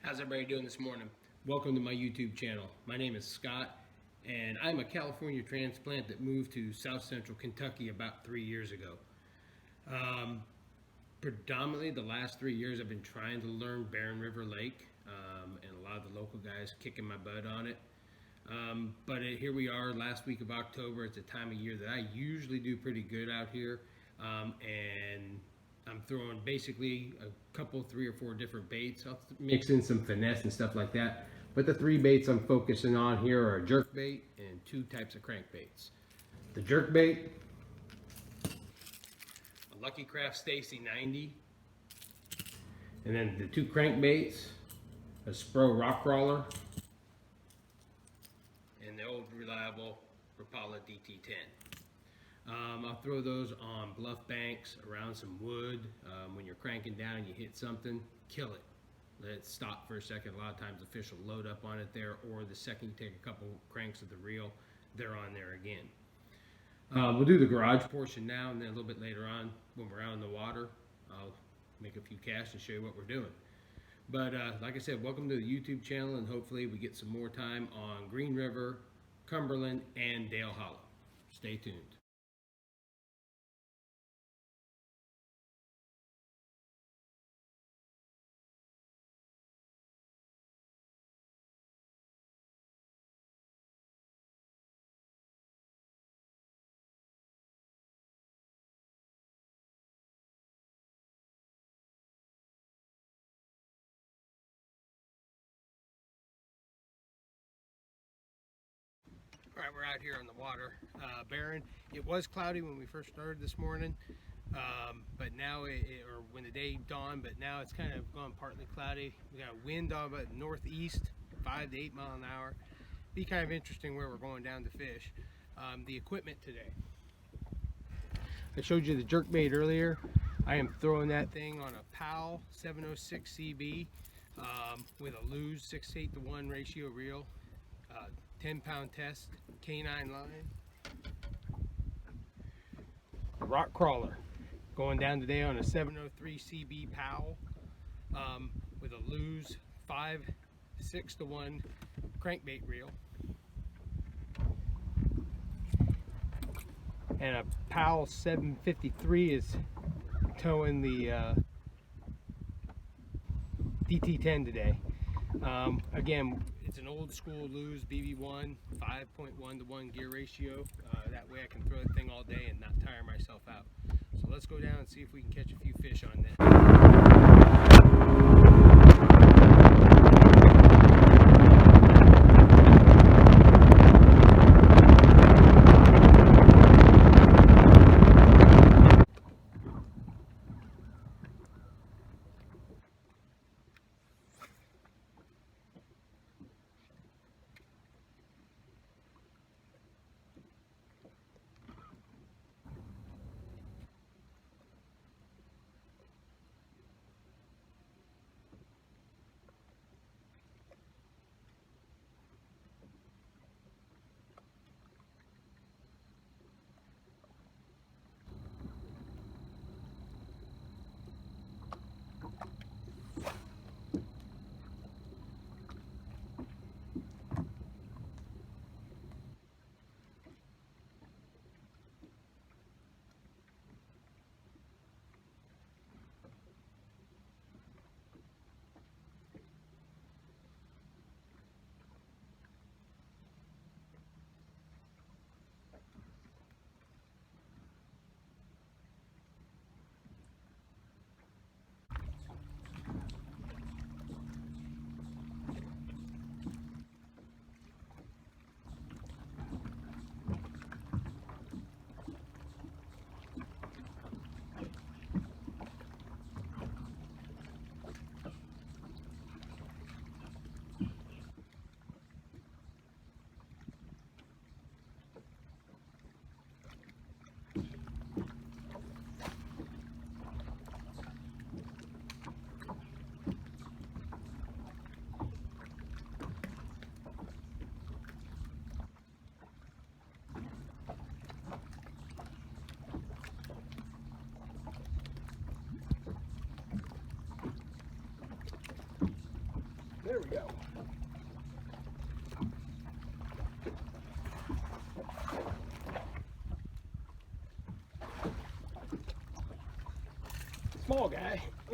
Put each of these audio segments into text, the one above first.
How's everybody doing this morning? Welcome to my YouTube channel. My name is Scott, and I'm a California transplant that moved to South Central Kentucky about 3 years ago. Predominantly the last 3 years I've been trying to learn Barren River Lake, and a lot of the local guys kicking my butt on it. Here we are, last week of October. It's a time of year that I usually do pretty good out here, and I'm throwing basically a couple, 3 or 4 different baits. I'll mix in some finesse and stuff like that. But the 3 baits I'm focusing on here are a jerk bait and 2 types of crankbaits. The jerk bait, a Lucky Craft Stacy 90, and then the 2 crankbaits, a Spro rock crawler, and the old reliable Rapala DT10. I'll throw those on bluff banks, around some wood. When you're cranking down and you hit something, kill it. Let it stop for a second. A lot of times the fish will load up on it there, or the second you take a couple cranks of the reel, they're on there again. We'll do the garage portion now, and then a little bit later on, when we're out in the water, I'll make a few casts and show you what we're doing. But like I said, welcome to the YouTube channel, and hopefully we get some more time on Green River, Cumberland, and Dale Hollow. Stay tuned. All right, we're out here on the water, Barren. It was cloudy when we first started this morning, but now, or when the day dawned, but now it's kind of gone partly cloudy. We got a wind on about northeast, 5 to 8 miles an hour. Be kind of interesting where we're going down to fish. The equipment today. I showed you the jerkbait earlier. I am throwing that thing on a Powell 706 CB with a Lew's 6:8 to 1 ratio reel. 10-pound test, canine line. Rock crawler, going down today on a 703 CB Powell with a Lew's 5:6 to 1 crankbait reel. And a Powell 753 is towing the DT10 today. Again, it's an old school Lew's BB1 5.1 to 1 gear ratio. That way I can throw the thing all day and not tire myself out. So let's go down and see if we can catch a few fish on that.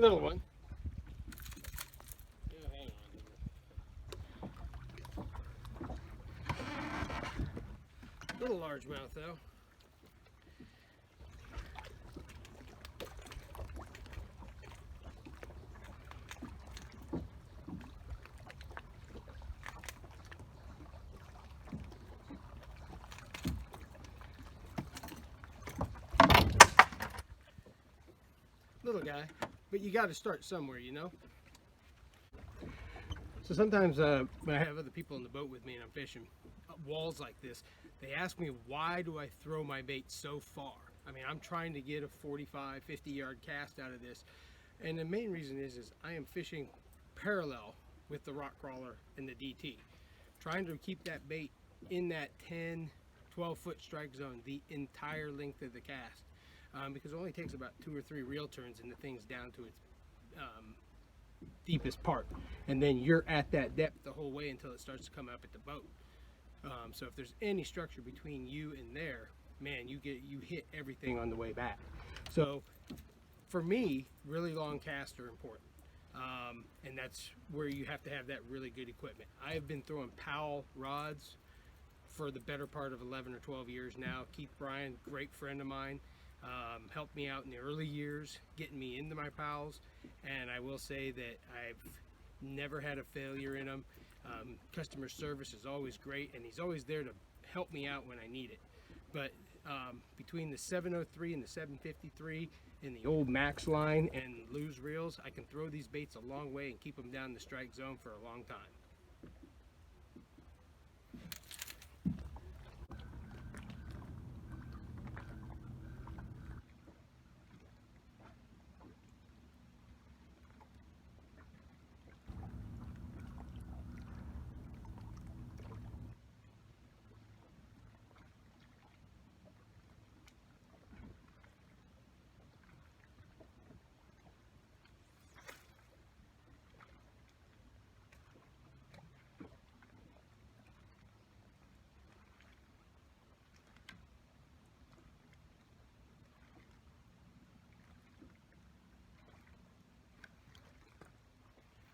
Little one. Yeah, hang on here. Little largemouth though. Little guy, but you got to start somewhere, you know. So sometimes when I have other people in the boat with me and I'm fishing walls like this, they ask me, why do I throw my bait so far? I mean, I'm trying to get a 45, 50 yard cast out of this, and the main reason is I am fishing parallel with the rock crawler and the DT, trying to keep that bait in that 10, 12 foot strike zone the entire length of the cast. Because it only takes about 2 or 3 reel turns and the thing's down to its deepest part, and then you're at that depth the whole way until it starts to come up at the boat. So if there's any structure between you and there, man, you hit everything on the way back. So for me, really long casts are important, and that's where you have to have that really good equipment. I have been throwing Powell rods for the better part of 11 or 12 years now. Keith Bryan, great friend of mine, helped me out in the early years getting me into my Powells, and I will say that I've never had a failure in them. Customer service is always great, and he's always there to help me out when I need it. But between the 703 and the 753 and the old Max line and loose reels, I can throw these baits a long way and keep them down the strike zone for a long time.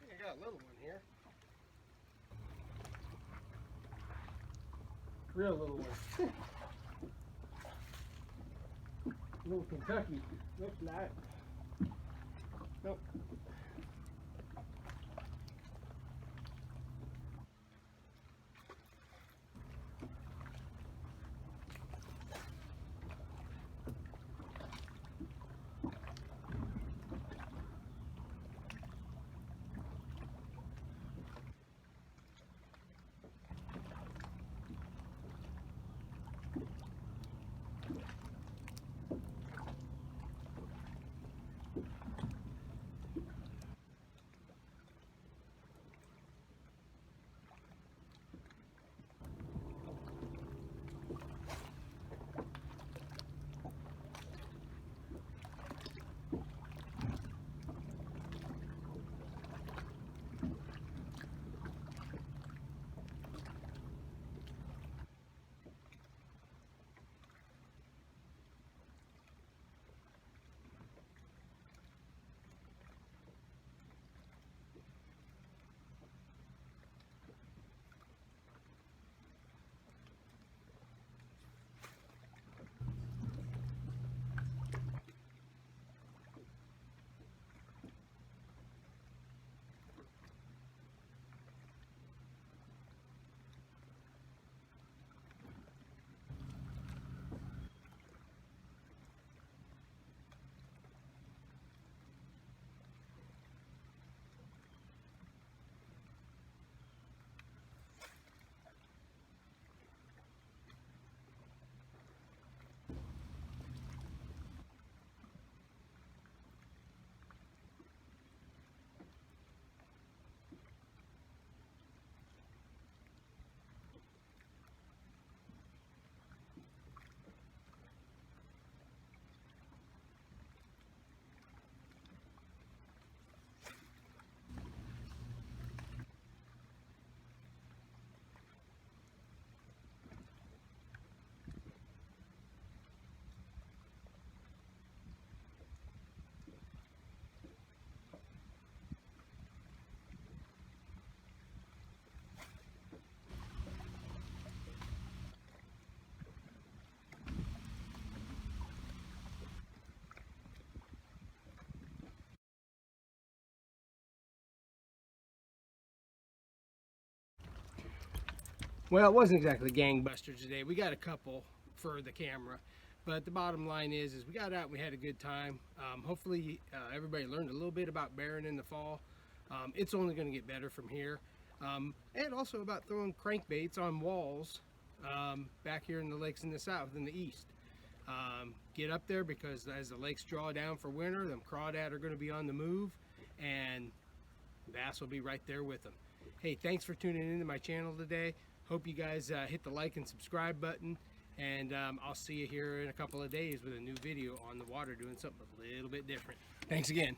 I got a little one here. Real little one. Little Kentucky. Looks like. Nope. Well, it wasn't exactly gangbusters today. We got a couple for the camera, but the bottom line is we got out and we had a good time. Hopefully everybody learned a little bit about Barren in the fall. It's only going to get better from here. And also about throwing crankbaits on walls back here in the lakes in the south and the east. Get up there, because as the lakes draw down for winter, them crawdad are going to be on the move, and bass will be right there with them. Hey, thanks for tuning into my channel today. Hope you guys hit the like and subscribe button, and I'll see you here in a couple of days with a new video on the water, doing something a little bit different. Thanks again.